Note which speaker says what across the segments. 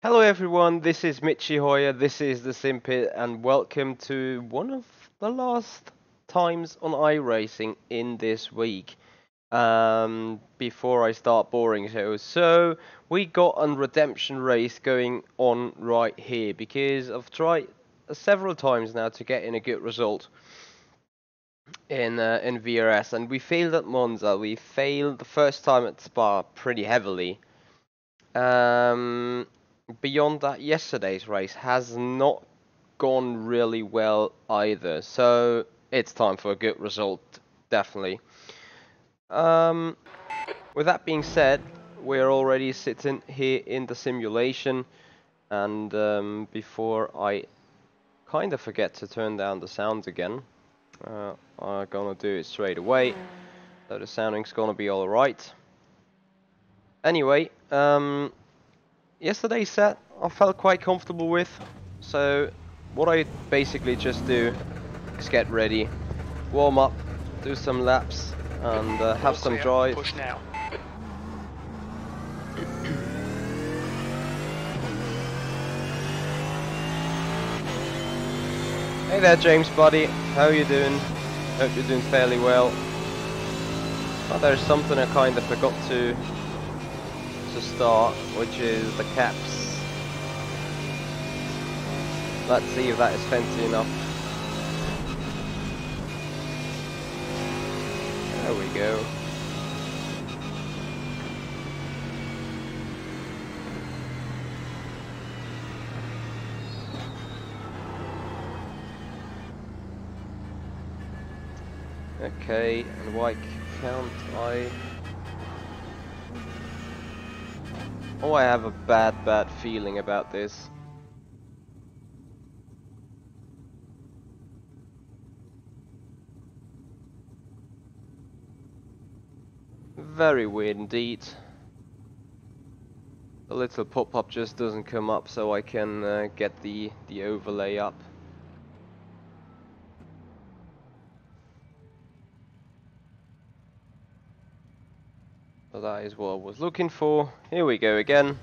Speaker 1: Hello everyone, this is Mitchy Hoyer, this is the Simpit, and welcome to one of the last times on iRacing in this week. Before I start boring shows, so we got a redemption race going on right here because I've tried several times now to get in a good result in VRS, and we failed at Monza. We failed the first time at Spa pretty heavily. Beyond that, yesterday's race has not gone really well either, so it's time for a good result, definitely. With that being said, we're already sitting here in the simulation, and before I kind of forget to turn down the sound again, I'm gonna do it straight away, so the sounding's gonna be alright. Anyway, yesterday's set I felt quite comfortable with, so what I basically just do is get ready, warm up, do some laps, and have some drive.
Speaker 2: Push now.
Speaker 1: Hey there, James buddy, how you doing? Hope you're doing fairly well. Oh, there's something I kind of forgot to start, which is the caps. Let's see if that is fancy enough. There we go. Okay, and why can't I? Oh, I have a bad feeling about this. Very weird indeed. The little pop-up just doesn't come up, so I can get the overlay up. So that is what I was looking for. Here we go again,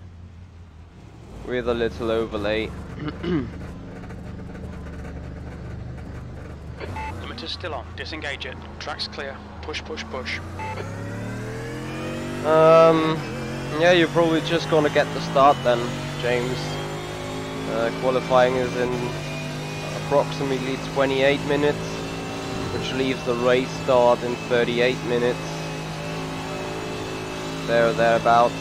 Speaker 1: with a little overlay.
Speaker 2: Limiter's still on. Disengage it. Track's clear. Push, push, push.
Speaker 1: Yeah, you're probably just gonna get the start then, James. Qualifying is in approximately 28 minutes, which leaves the race start in 38 minutes. There or thereabouts.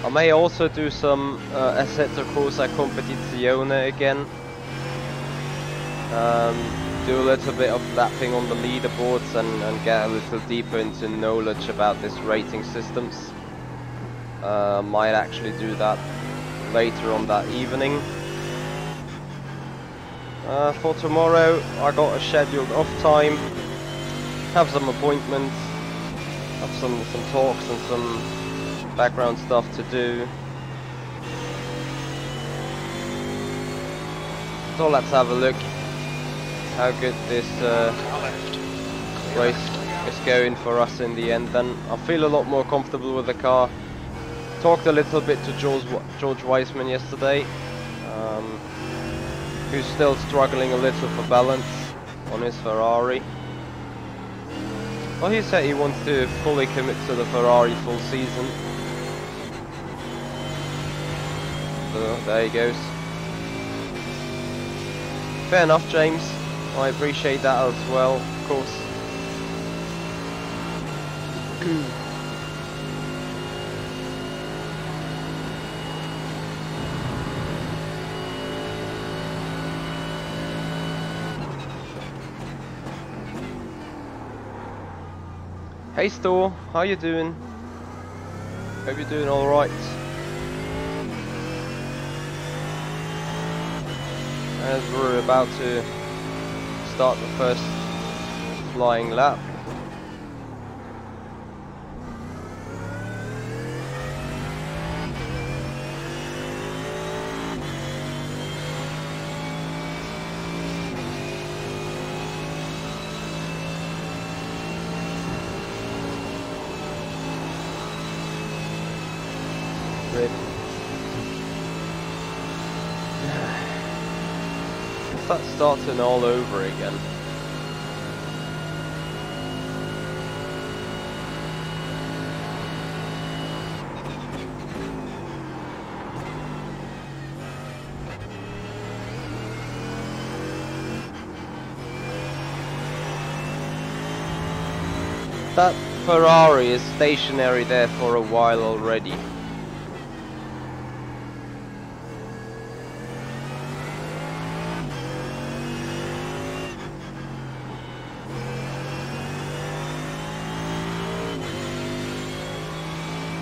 Speaker 1: I may also do some Assetto Corsa Competizione again. Do a little bit of lapping on the leaderboards and get a little deeper into knowledge about this rating systems. Might actually do that later on that evening. For tomorrow I got a scheduled off time, have some appointments, have some talks and some background stuff to do. So let's have a look how good this race is going for us in the end. Then I feel a lot more comfortable with the car. Talked a little bit to George Weissman yesterday, who's still struggling a little for balance on his Ferrari. Well, he said he wants to fully commit to the Ferrari full season. So there he goes. Fair enough, James. I appreciate that as well, of course. Hey Store, how you doing? Hope you're doing alright. As we're about to start the first flying lap. is that starting all over again? That Ferrari is stationary there for a while already.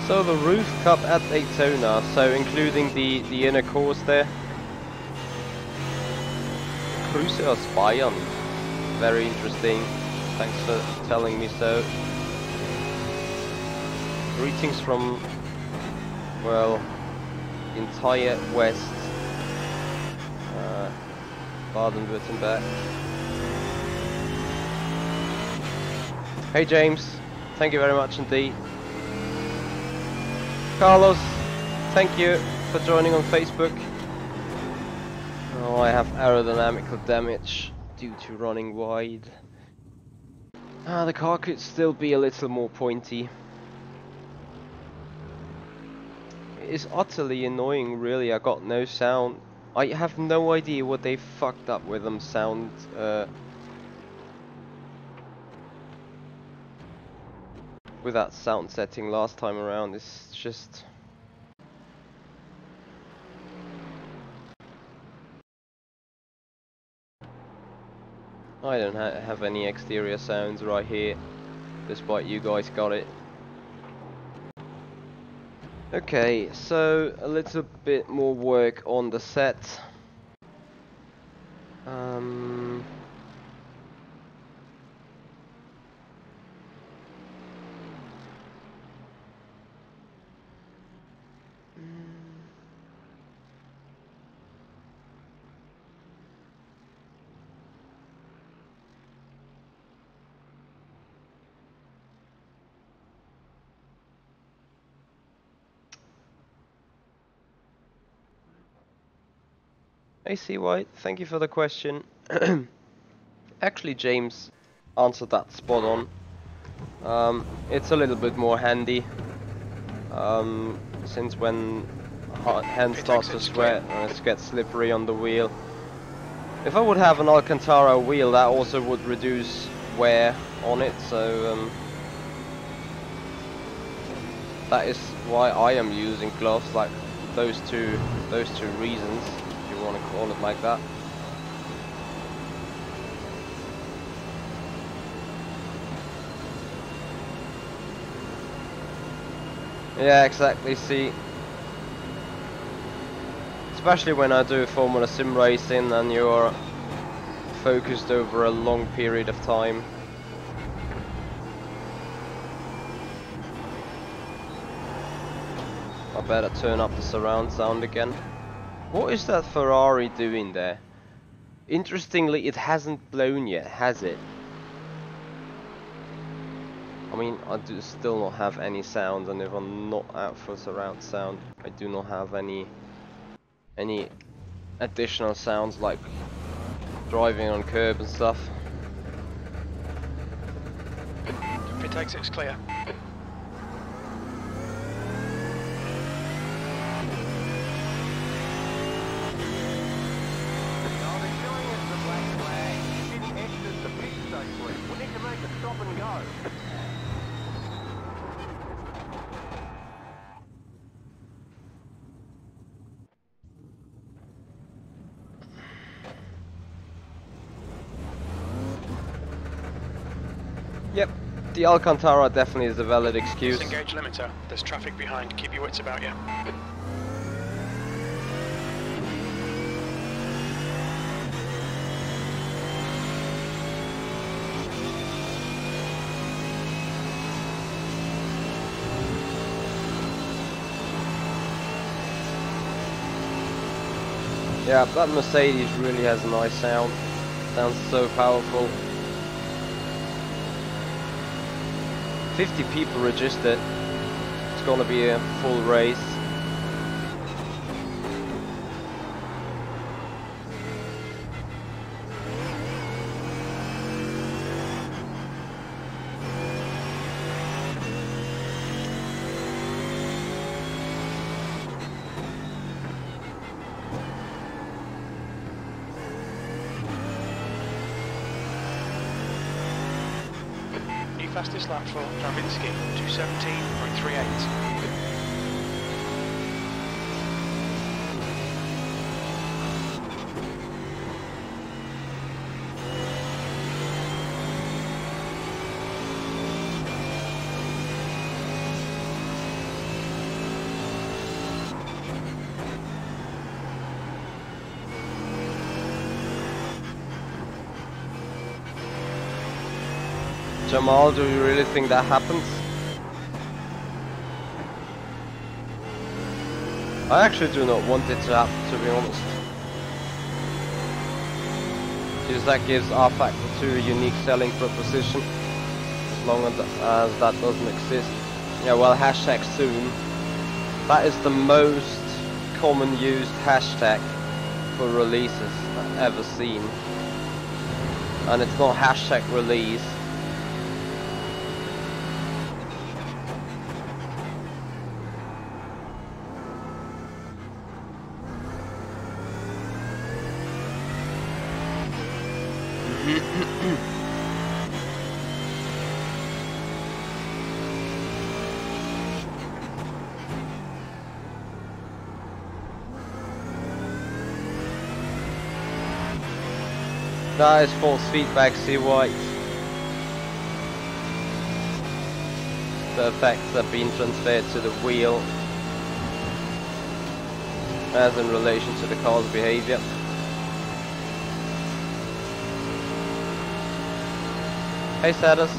Speaker 1: So the roof cup at Daytona, so including the inner course there. Cruiser aus Bayern. Very interesting. Thanks for telling me so. Greetings from, well, the entire West. Baden-Württemberg. Hey James, thank you very much indeed. Carlos, thank you for joining on Facebook. Oh, I have aerodynamical damage due to running wide. The car could still be a little more pointy. It is utterly annoying, really. I got no sound. I have no idea what they fucked up with them sound. With that sound setting last time around. It's just... I don't have any exterior sounds right here, despite you guys got it. Okay, so a little bit more work on the set. AC White, thank you for the question. Actually, James answered that spot on. It's a little bit more handy, since when hands start to sweat and it gets slippery on the wheel. If I would have an Alcantara wheel, that also would reduce wear on it, so that is why I am using gloves, like those two reasons, if you want to call it like that. Yeah, exactly, see. Especially when I do Formula Sim racing and you're focused over a long period of time. I better turn up the surround sound again. What is that Ferrari doing there? Interestingly, it hasn't blown yet, has it? I mean, I do still not have any sound, and if I'm not out for surround sound, I do not have any additional sounds like driving on curb and stuff.
Speaker 2: Pit exit's clear.
Speaker 1: Yep, the Alcantara definitely is a valid excuse.
Speaker 2: Disengage limiter. There's traffic behind. Keep your wits about you.
Speaker 1: Yeah, that Mercedes really has a nice sound. Sounds so powerful. 50 people registered. It's gonna be a full race.
Speaker 2: fastest lap for Travinsky, 2:17.38.
Speaker 1: Jamal, do you really think that happens? I actually do not want it to happen, to be honest. Because that gives R Factor 2 a unique selling proposition. As long as that doesn't exist. Yeah, well, hashtag soon. That is the most common used hashtag for releases I've ever seen. And it's not hashtag release. That is false feedback, see white. The effects are being transferred to the wheel as in relation to the car's behavior. Hey Satus.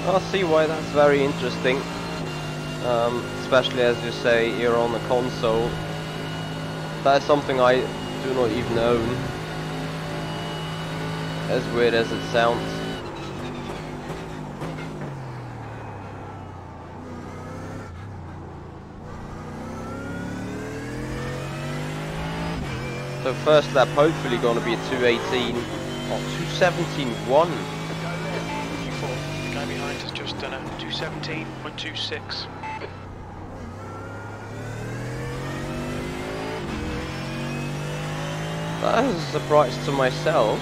Speaker 1: I see why that's very interesting, especially as you say you're on a console. That is something I do not even own, as weird as it sounds. So first lap hopefully gonna be a 2:18 or 2:17.1.
Speaker 2: The guy behind has just done a 2:17.26.
Speaker 1: That is a surprise to myself.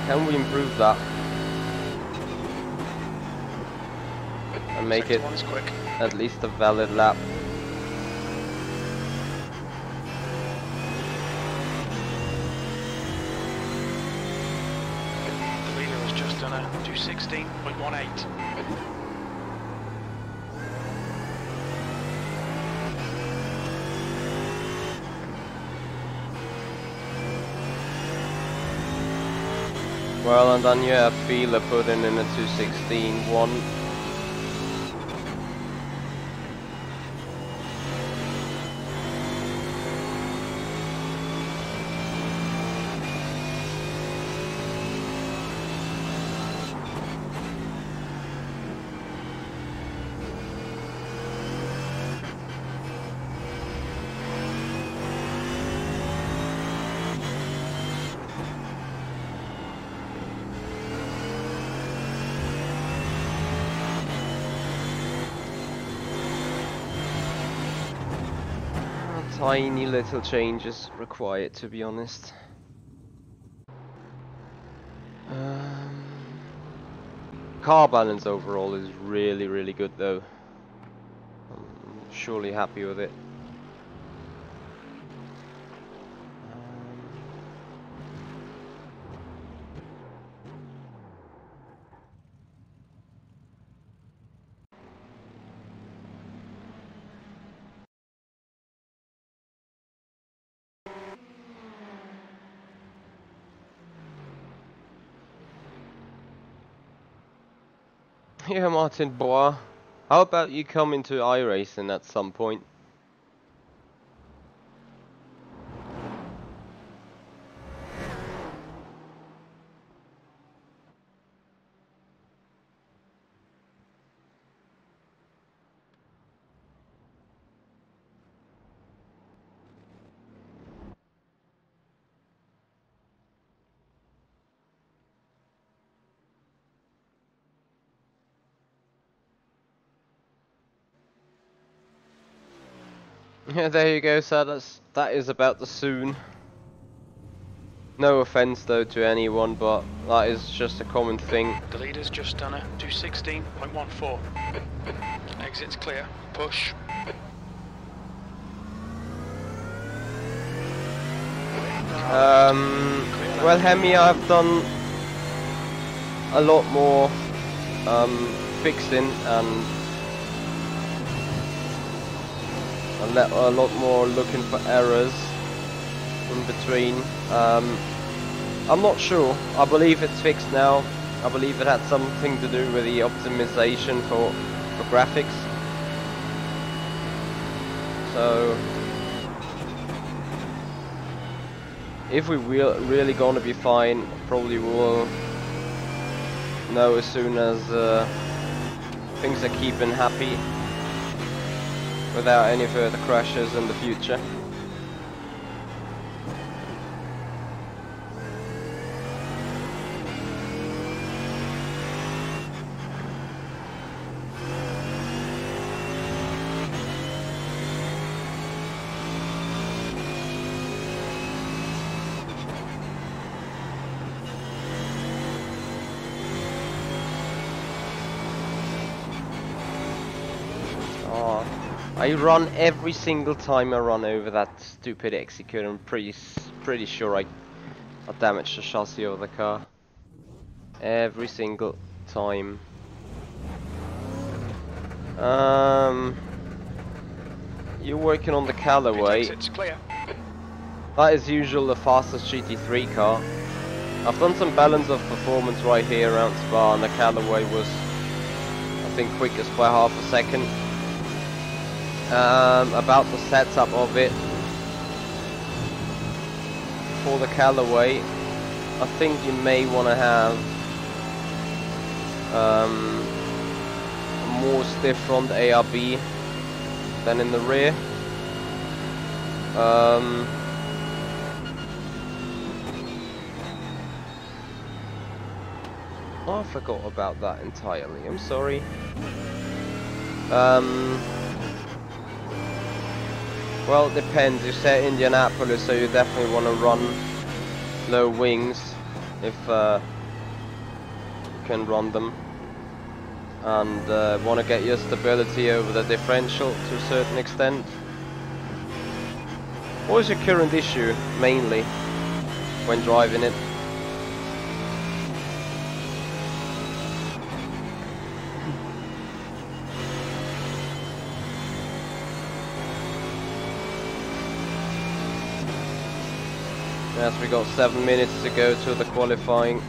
Speaker 1: Can we improve that and make it at least a valid lap?
Speaker 2: The leader has just done a 2:16.18.
Speaker 1: Well, and then you have Fila putting in a 2:16.1. tiny little changes required, to be honest. Car balance overall is really, really good though. I'm surely happy with it. Yeah, Martin Bois, how about you come into iRacing at some point? Yeah, there you go, sir. That is about the soon. No offense though to anyone, but that is just a common thing.
Speaker 2: The leader's just done a 216.14. Exit's clear. Push.
Speaker 1: Well, Hemi, I've done a lot more fixing and a lot more looking for errors in between. I'm not sure. I believe it's fixed now. I believe it had something to do with the optimization for graphics. So if we really gonna be fine, probably we'll know as soon as things are keeping happy without any further crashes in the future. I run every single time I run over that stupid execute. I'm pretty sure I damaged the chassis of the car. Every single time. You're working on the Callaway.
Speaker 2: It's clear.
Speaker 1: That is usually the fastest GT3 car. I've done some balance of performance right here around Spa, and the Callaway was, I think, quickest by half a second. About the setup of it for the Callaway, I think you may want to have a more stiff front ARB than in the rear. Oh, I forgot about that entirely. I'm sorry. Well, it depends. You set Indianapolis, so you definitely want to run low wings if you can run them, and want to get your stability over the differential to a certain extent. What is your current issue mainly when driving it? As we got 7 minutes to go to the qualifying.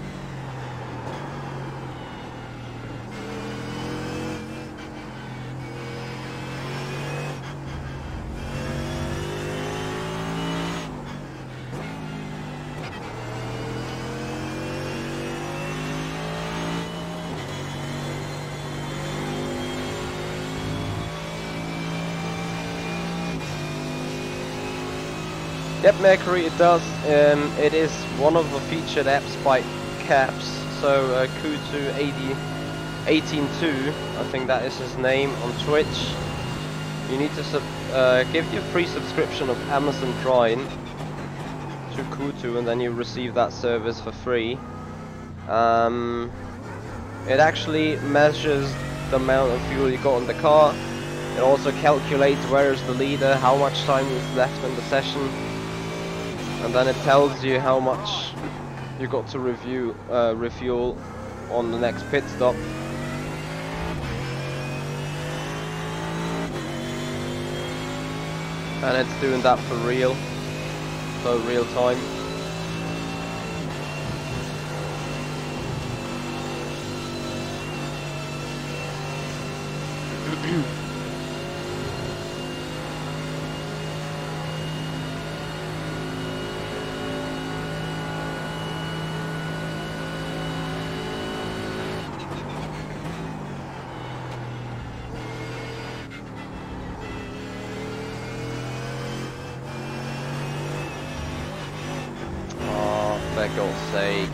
Speaker 1: Yep, Mercury, it does. It is one of the featured apps by Caps. So Kutu18.2, I think that is his name on Twitch. you need to give your free subscription of Amazon Prime to Kutu, and then you receive that service for free. It actually measures the amount of fuel you got in the car. It also calculates where is the leader, how much time is left in the session, and then it tells you how much you got to refuel on the next pit stop. And it's doing that for real, so real time. For God's sake.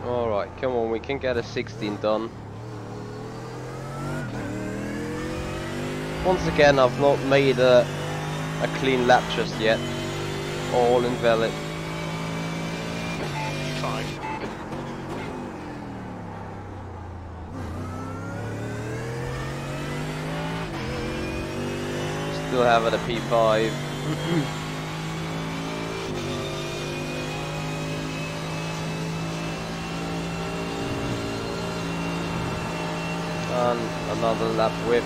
Speaker 1: Alright, come on, we can get a 16 done. Once again, I've not made a clean lap just yet. All invalid.
Speaker 2: 5.
Speaker 1: Still have it at P5. And another lap whip.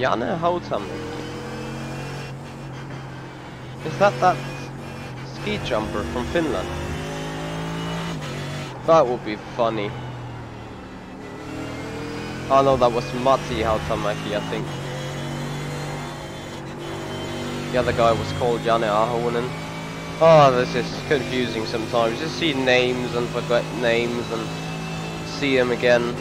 Speaker 1: Janne Hautamäki. Is that ski jumper from Finland? That would be funny. Oh no, that was Matti Hautamäki, I think. The other guy was called Janne Ahonen. Oh, this is confusing sometimes. Just see names and forget names and see them again.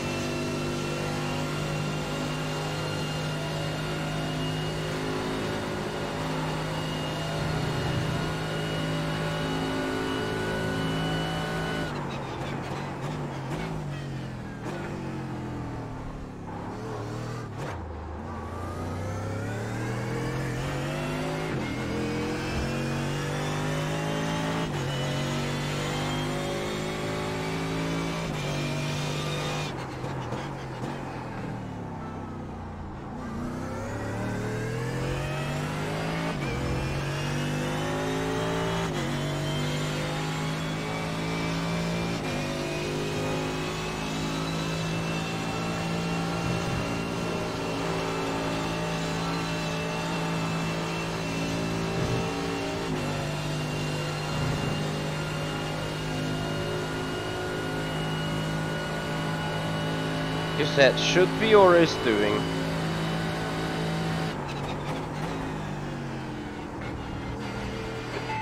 Speaker 1: You said should be or is doing?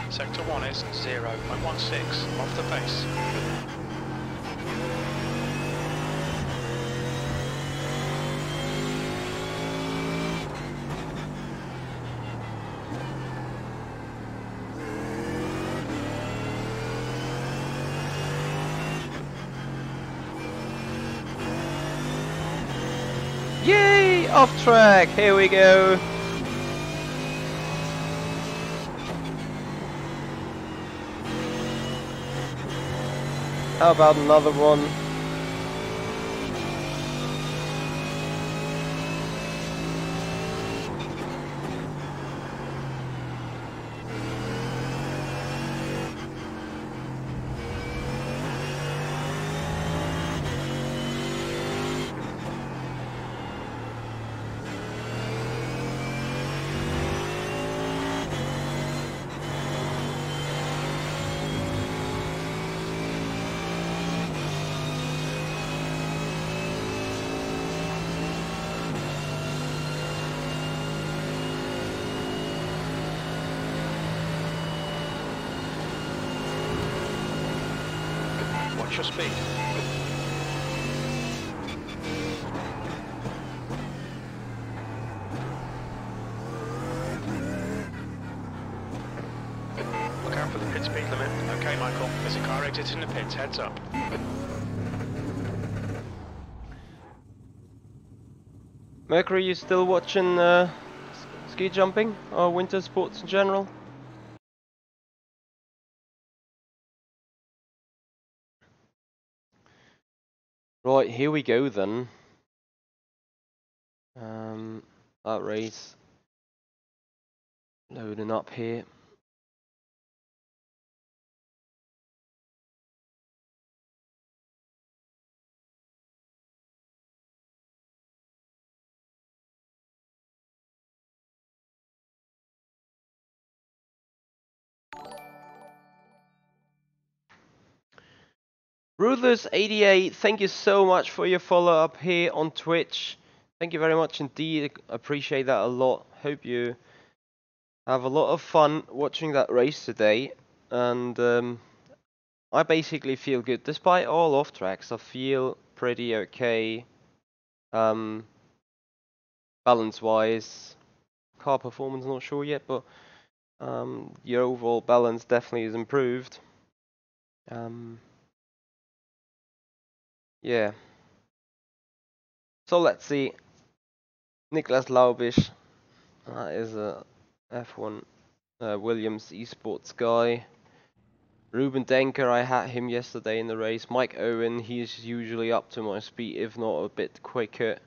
Speaker 2: Sector 1 is 0.16 off the pace.
Speaker 1: Yay! Off track! Here we go! How about another one?
Speaker 2: Watch your speed. Look out for the pit speed limit. Okay, Michael, there's a car exiting the pits, heads up.
Speaker 1: Mercury, you still watching ski jumping or winter sports in general? Right, here we go then. That race loading up here. Ruthless88, thank you so much for your follow up here on Twitch. Thank you very much indeed. Appreciate that a lot. Hope you have a lot of fun watching that race today. And I basically feel good. Despite all off tracks, I feel pretty okay. Balance wise. Car performance, not sure yet, but your overall balance definitely is improved. Yeah. So let's see. Niklas Laubisch, that is a F1 Williams esports guy. Ruben Denker, I had him yesterday in the race. Mike Owen, he's usually up to my speed, if not a bit quicker.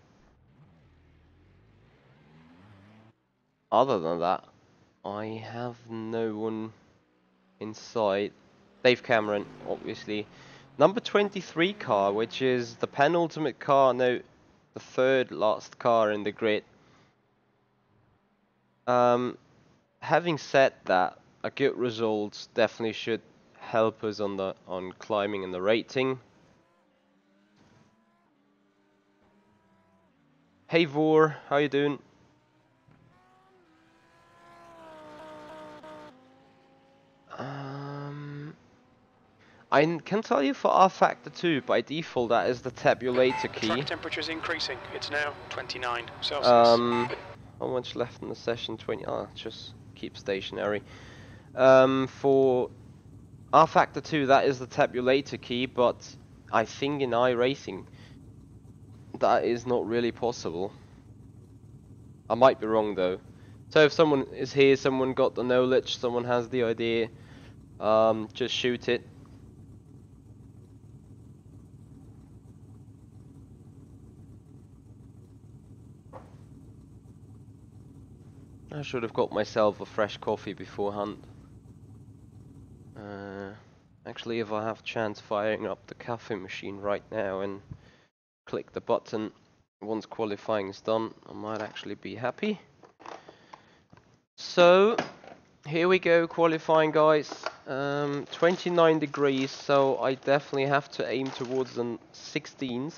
Speaker 1: Other than that, I have no one in sight. Dave Cameron, obviously. Number 23 car, which is the penultimate car, no, the third last car in the grid. Having said that, a good result definitely should help us on climbing in the rating. Hey Vor, how you doing? I can tell you for R Factor 2, by default that is the tabulator key.
Speaker 2: Track temperature is increasing. It's now 29 Celsius.
Speaker 1: How much left in the session? 20. Just keep stationary. For R Factor 2, that is the tabulator key, but I think in iRacing that is not really possible. I might be wrong though. So if someone is here, someone got the knowledge, someone has the idea, just shoot it. I should have got myself a fresh coffee beforehand. Actually, if I have chance firing up the cafe machine right now and click the button once qualifying is done, I might actually be happy. So, here we go, qualifying guys. 29 degrees, so I definitely have to aim towards the 16s.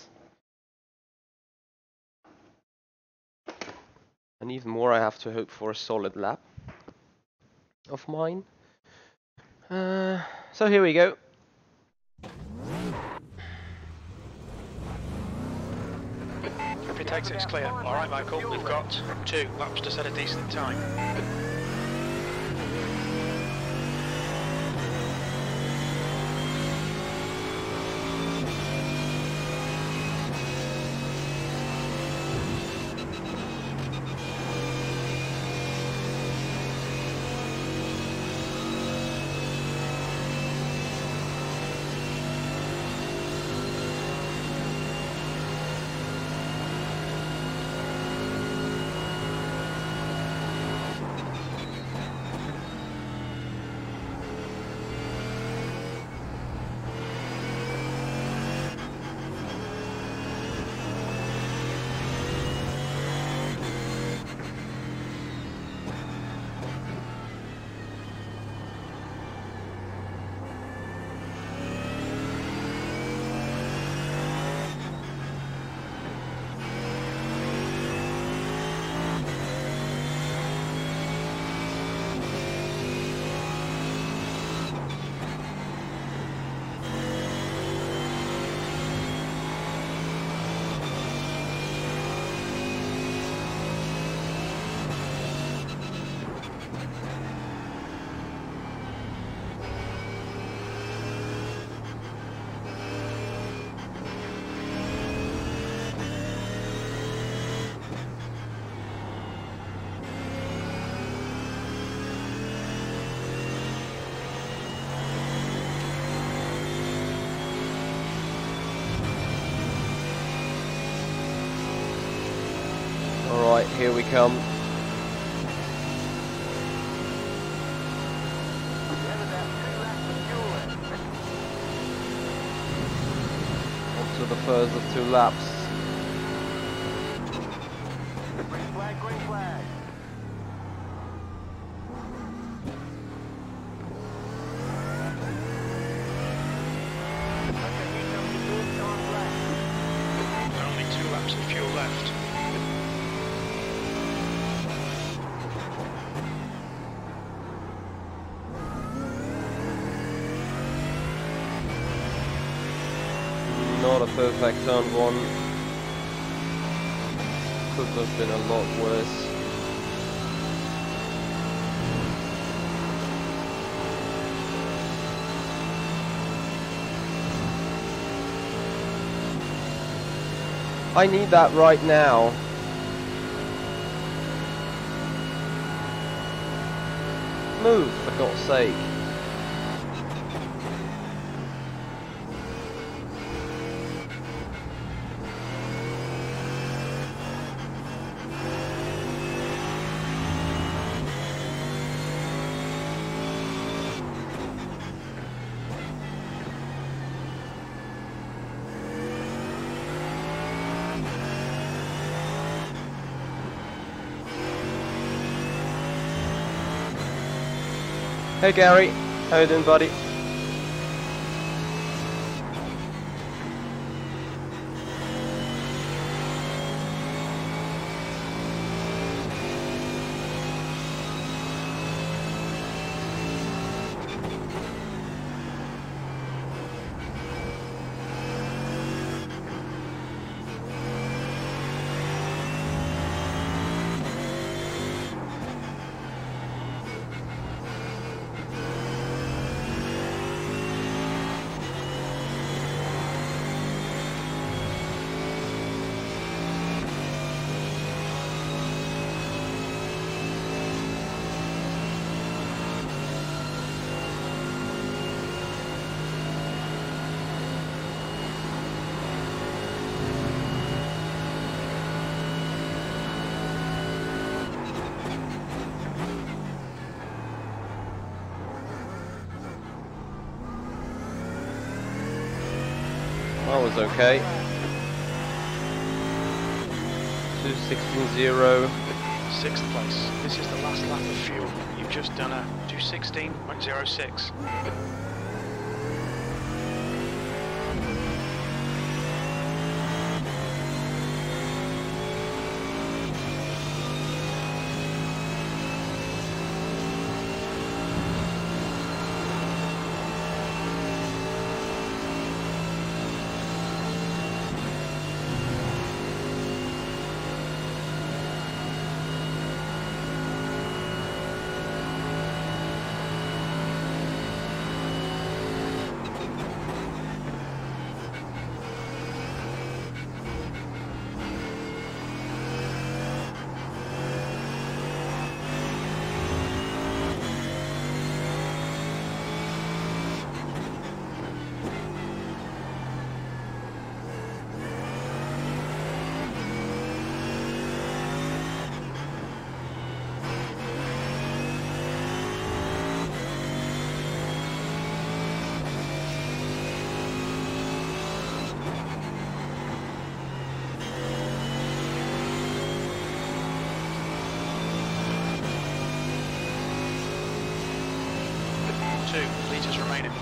Speaker 1: And even more, I have to hope for a solid lap of mine. So here we go.
Speaker 2: If he takes it, it's clear. All right, Michael, we've got 2 laps to set a decent time.
Speaker 1: Alright, here we come. On to the first of 2 laps.
Speaker 3: Green flag, green flag.
Speaker 2: Only 2 laps of fuel left.
Speaker 1: Not a perfect turn 1. Could have been a lot worse. I need that right now. Move, for God's sake. Hey Gary, how you doing, buddy? That was okay. 2:16.0.
Speaker 2: 6th place. This is the last lap of fuel. You've just done a 2:16.06. meters remaining.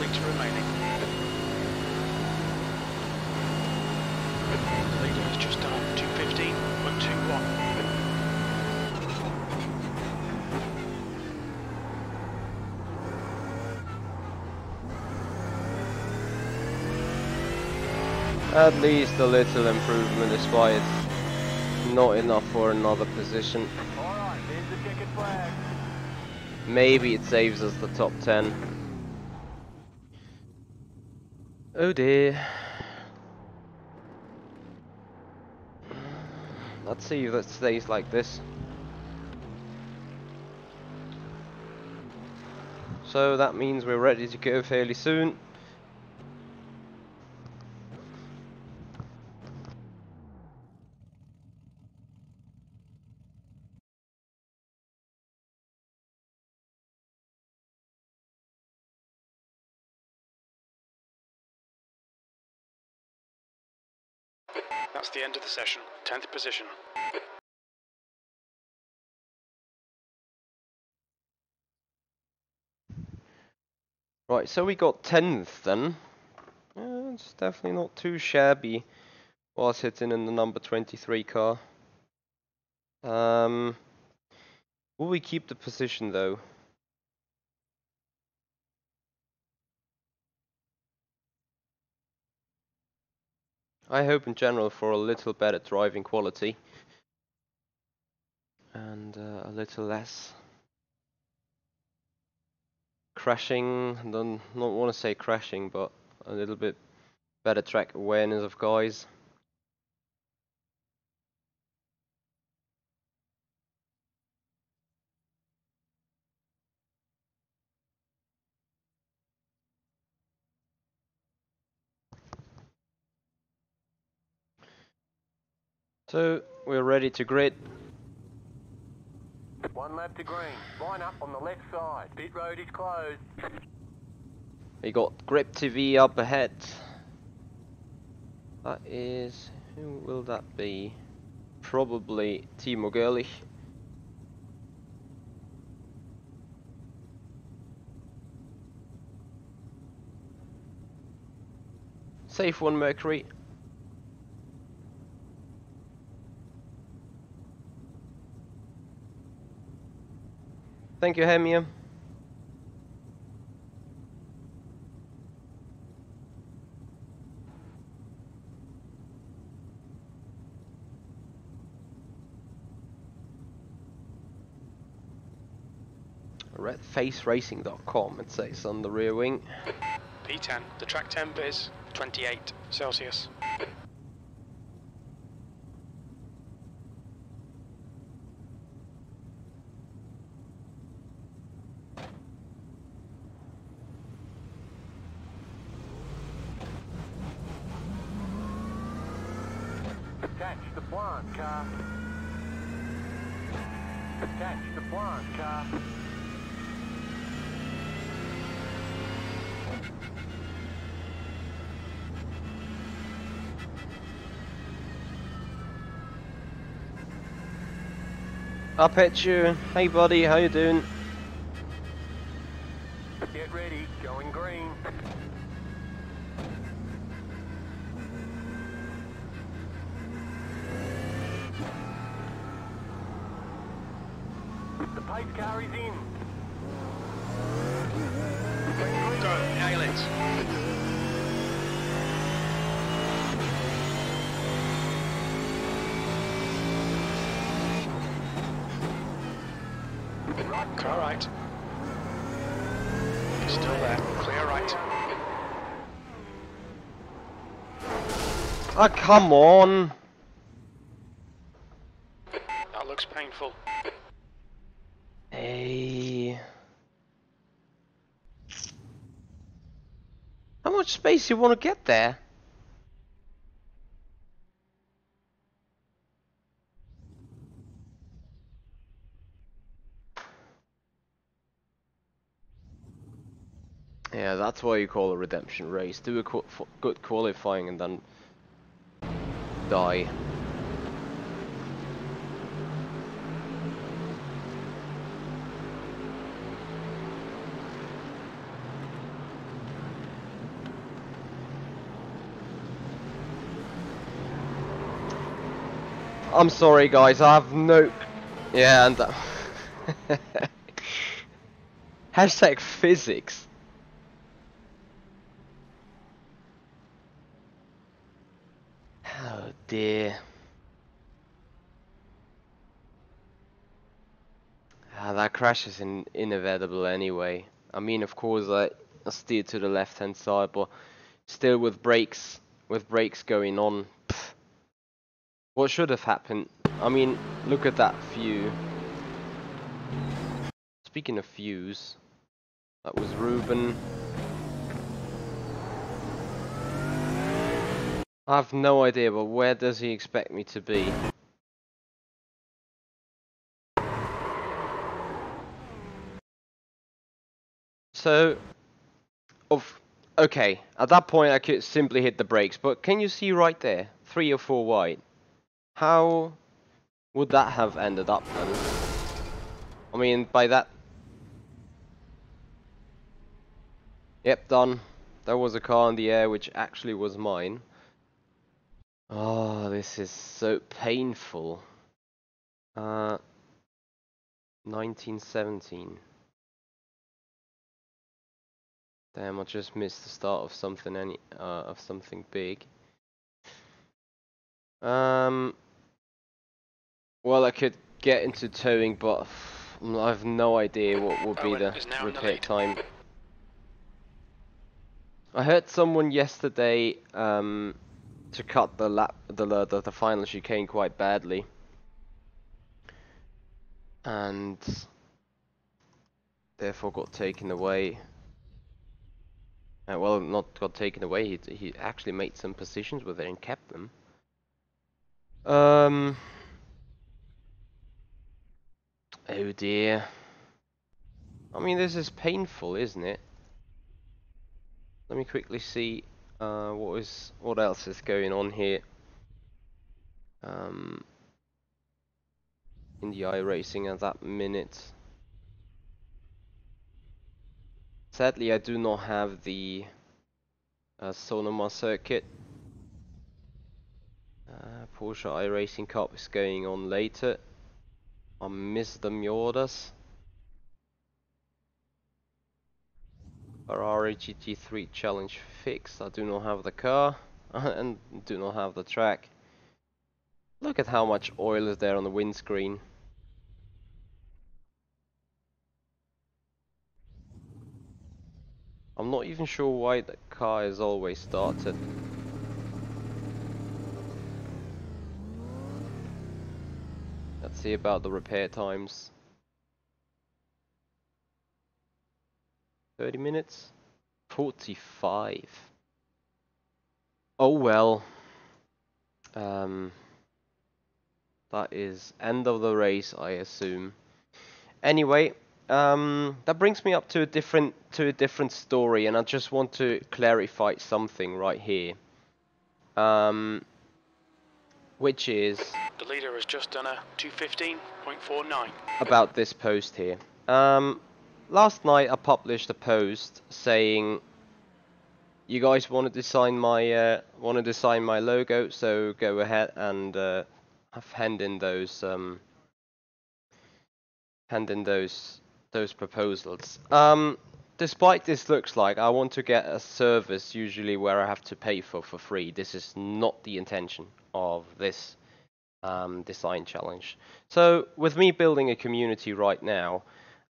Speaker 2: Litre remaining. The leader has just done 2:15.21.
Speaker 1: At least a little improvement, despite not enough for another position.
Speaker 3: Alright, here's the checkered flag.
Speaker 1: Maybe it saves us the top 10. Oh dear. Let's see if that stays like this. So that means we're ready to go fairly soon.
Speaker 2: That's the end of the session. 10th position.
Speaker 1: Right, so we got 10th then. It's definitely not too shabby while sitting in the number 23 car. Will we keep the position though? I hope in general for a little better driving quality and a little less crashing. Don't not want to say crashing, but a little bit better track awareness of guys. So we're ready to grid.
Speaker 3: One lap to green. Line up on the left side. Pit road is closed.
Speaker 1: We got Grip TV up ahead. That is, who will that be? Probably Timo Gerlich. Safe one, Mercury. Thank you, Hemia. Faceracing.com, it says on the rear wing.
Speaker 2: P10. The track temp is 28 Celsius.
Speaker 3: Attach the plant car. Attach the plant car.
Speaker 1: Up at you. Hey buddy, how you doing?
Speaker 3: Get ready. Going green. The pace car is in.
Speaker 2: Go, nail it. Car right. Still there. Clear right.
Speaker 1: Ah, come on.
Speaker 2: That looks painful.
Speaker 1: Hey. space you want to get there? Yeah, that's why you call a redemption race. Do a good qualifying and then die. I'm sorry guys, I have no... Yeah, and... Hashtag physics. Oh dear. That crash is inevitable anyway. I mean, of course, I steered to the left-hand side, but still with brakes going on. Pff, what should have happened? I mean, look at that view. Speaking of views, that was Ruben. I have no idea, but where does he expect me to be? So, okay, at that point I could simply hit the brakes, but can you see right there, 3 or 4 wide? How would that have ended up then? I mean, by that... Yep, done. There was a car in the air which actually was mine. Oh, this is so painful. 1917. Damn, I just missed the start of something big. Well, I could get into towing, but I have no idea what would be the repair time. I heard someone yesterday to cut the final chicane quite badly, and therefore got taken away. Well, not got taken away. He actually made some positions with it and kept them. Oh dear. I mean, this is painful, isn't it? Let me quickly see what else is going on here. In the iRacing at that minute. Sadly, I do not have the Sonoma circuit. Porsche iRacing Cup is going on later. I miss the Miatas. Ferrari GT3 Challenge fixed. I do not have the car and do not have the track. Look at how much oil is there on the windscreen. I'm not even sure why the car is always started. Let's see about the repair times. 30 minutes? 45. Oh well. That is end of the race, I assume. Anyway, that brings me up to a different story, and I just want to clarify something right here. Which is
Speaker 2: The leader has just done a 2:15.49
Speaker 1: about this post here. Last night I published a post saying you guys want to design my logo, so go ahead and hand in those proposals. Despite this looks like I want to get a service usually where I have to pay for free. This is not the intention of this design challenge. So with me building a community right now,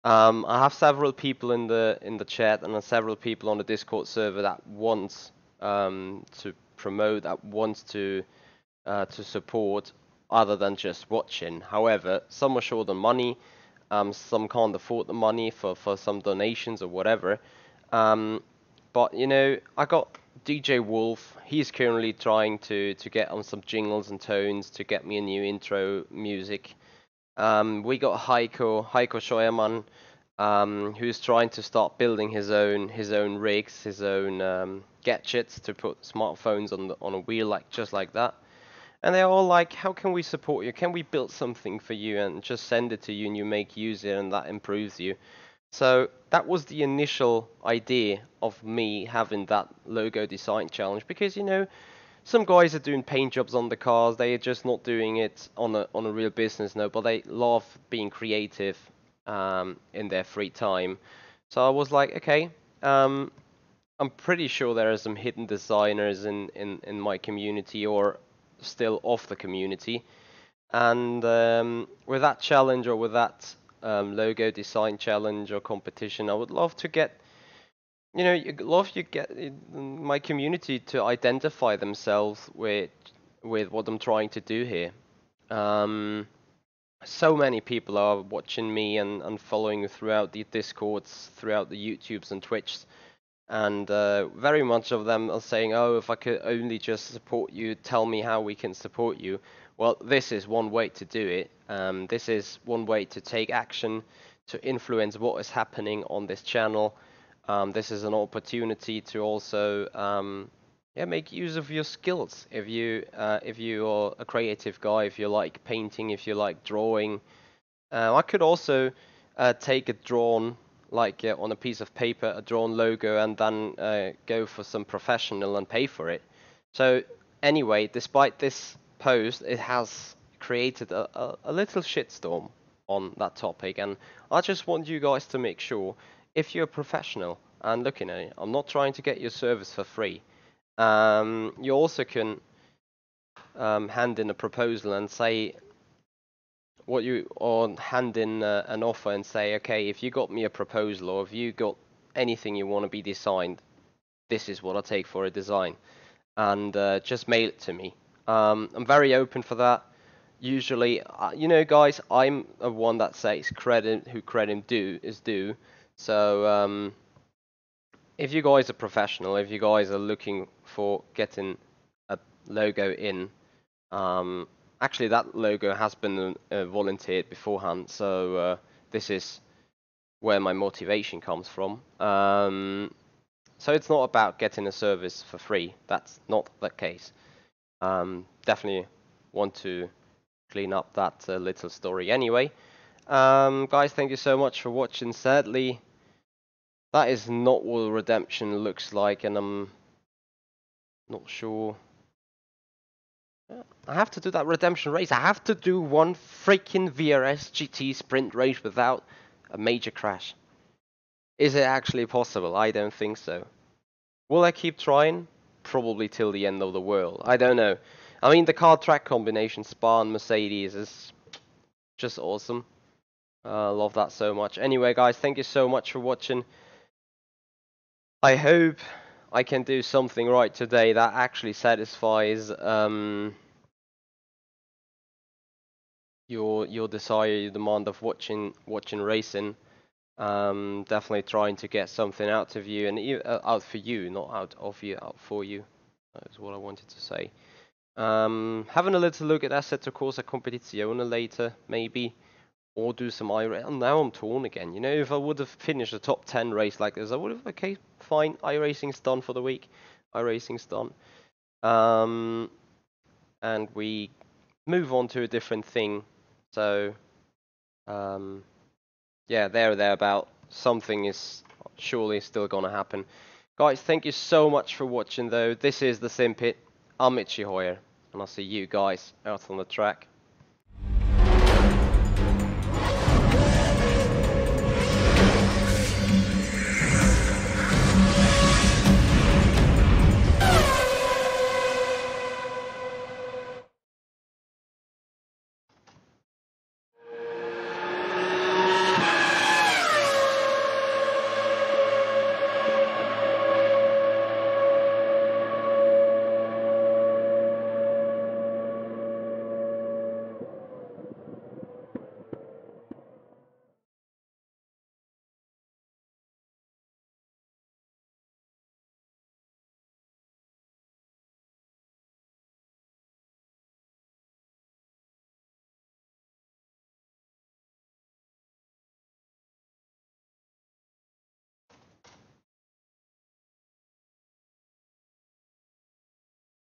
Speaker 1: I have several people in the chat and several people on the Discord server that wants to promote, that wants to support, other than just watching. However, some are short on money, some can't afford the money for some donations or whatever. But you know, I got DJ Wolf, he's currently trying to get on some jingles and tones to get me a new intro music. We got Heiko Scheuermann, who's trying to start building his own rigs, his own gadgets to put smartphones on a wheel just like that. And they're all like, how can we support you? Can we build something for you and just send it to you and you make use of it and that improves you? So that was the initial idea of me having that logo design challenge, because some guys are doing paint jobs on the cars. They are just not doing it on a real business note, but they love being creative in their free time. So I was like, okay, I'm pretty sure there are some hidden designers in my community or still off the community. And with that challenge or with that logo design challenge or competition, I would love to get, my community to identify themselves with what I'm trying to do here. So many people are watching me and following throughout the Discords, throughout the YouTubes and Twitches. And very much of them are saying, oh, if I could only just support you, tell me how we can support you. Well, this is one way to do it. This is one way to take action, to influence what is happening on this channel. This is an opportunity to also make use of your skills. If you are a creative guy, if you like painting, if you like drawing, I could also take a drawn, on a piece of paper, a drawn logo, and then go for some professional and pay for it. So anyway, despite this post, it has created a little shitstorm on that topic, and I just want you guys to make sure, if you're a professional and looking at it, I'm not trying to get your service for free. You also can hand in a proposal and say or hand in an offer and say, okay, if you got me a proposal or if you got anything you want to be designed, this is what I take for a design, and just mail it to me. I'm very open for that. Usually, guys, I'm a one that says credit who credit is due. So if you guys are professional, if you guys are looking for getting a logo in, actually, that logo has been volunteered beforehand, so this is where my motivation comes from. So it's not about getting a service for free. That's not the case. Definitely want to clean up that little story. Anyway, guys, thank you so much for watching. Sadly, that is not what redemption looks like, and I'm not sure. I have to do that redemption race. I have to do one freaking VRS GT Sprint race without a major crash. Is it actually possible? I don't think so. Will I keep trying? Probably till the end of the world. I don't know. I mean, the car track combination, Spa and Mercedes, is just awesome. Love that so much. Anyway, guys, thank you so much for watching. I hope I can do something right today that actually satisfies your desire, your demand of watching racing. Definitely trying to get something out of you, and out for you, not out of you, out for you. That is what I wanted to say. Having a little look at Assetto Corsa Competizione later, maybe, or do some iRacing. Now I'm torn again. If I would have finished a top 10 race like this, I would have, okay, fine, iRacing's done for the week. iRacing's done. And we move on to a different thing. So, yeah, thereabout. Something is surely still gonna happen. Guys, thank you so much for watching though. This is the Simpit. I'm Mitchy Hoyer, and I'll see you guys out on the track.